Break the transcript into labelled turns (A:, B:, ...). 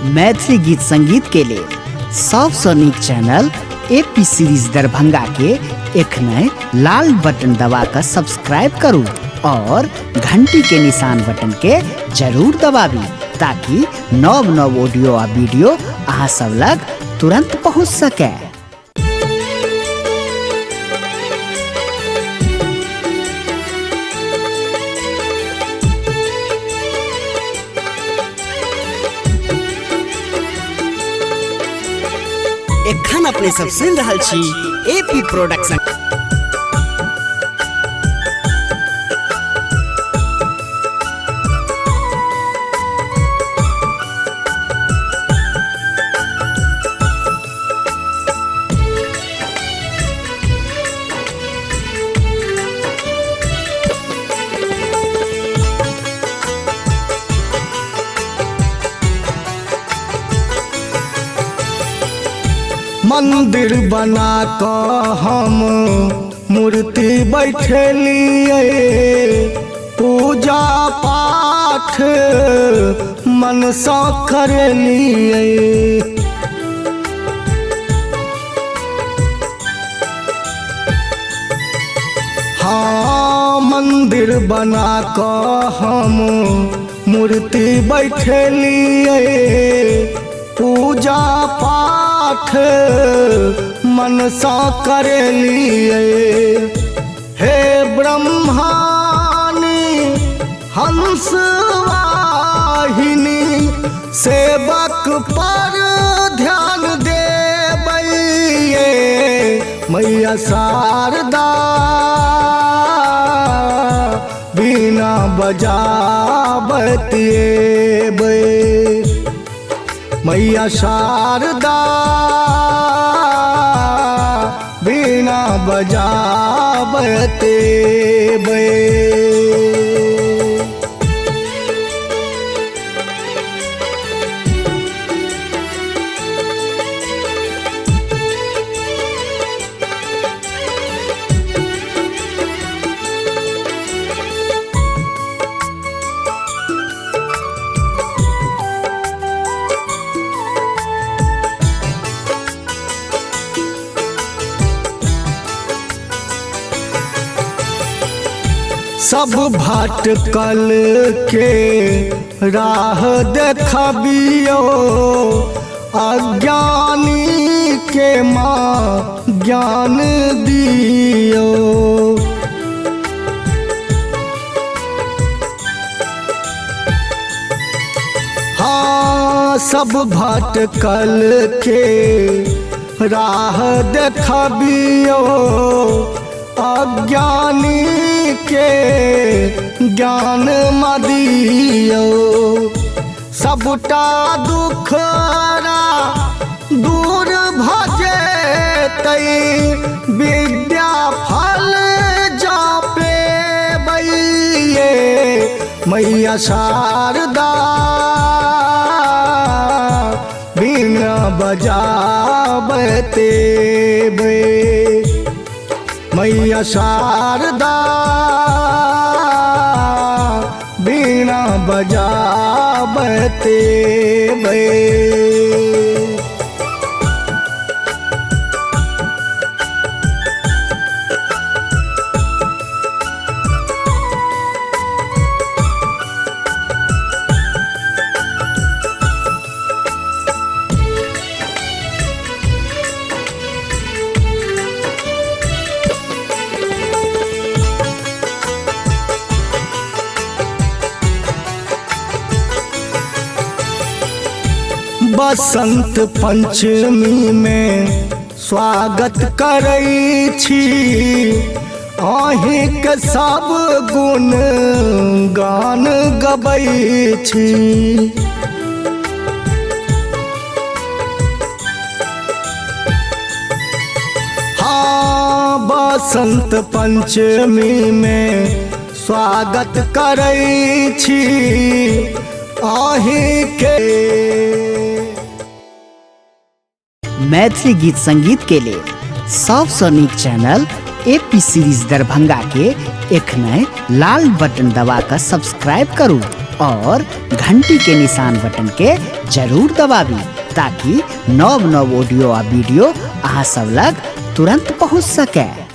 A: मैथिली गीत संगीत के लिए सबसे नीक चैनल एपी सीरीज दरभंगा के एखने लाल बटन दबाकर सब्सक्राइब करू और घंटी के निशान बटन के जरूर दबाबी ताकि नव नव ऑडियो आ वीडियो अहाँ सब लग तुरंत पहुँच सके। एखन अपने सब सुन रहल छी एपी प्रोडक्शन।
B: मंदिर बना कर हम मूर्ति बैठलिए, पूजा पाठ मन सा करलिए। हाँ मंदिर बना कर हम मूर्ति बैठलिए, पूजा पाठ मन सा करलिए। हे ब्रह्मानी हंस वाहिनी सेवक पर ध्यान देबैये, मैया शारदा बीना बजाबतिए बे। मैया शारदा बीना बजाबते बे। सब भटकल के राह देखबियो, अज्ञानी के माँ ज्ञान दियो। हाँ सब भटकल के राह देखबियो, अज्ञानी के ज्ञान मदियो। सबटा दुखरा दूर भजेतै, विद्या फल जापे बैये, मैया शारदा बीना बजाबते बे। मैया शारदा बीना बजाबते बे। बसंत पंचमी में स्वागत करै छी, अहीं के सब गुण गान गबै छी। हाँ बसंत पंचमी में स्वागत करै छी, अहीं के।
A: मैथिली गीत संगीत के लिए सबसे नीक चैनल एपी सीरीज दरभंगा के एखने लाल बटन दबाकर सब्सक्राइब करू और घंटी के निशान बटन के जरूर दबाबी ताकि नव नव ऑडियो आ वीडियो अहाँ सब लग तुरंत पहुँच सके।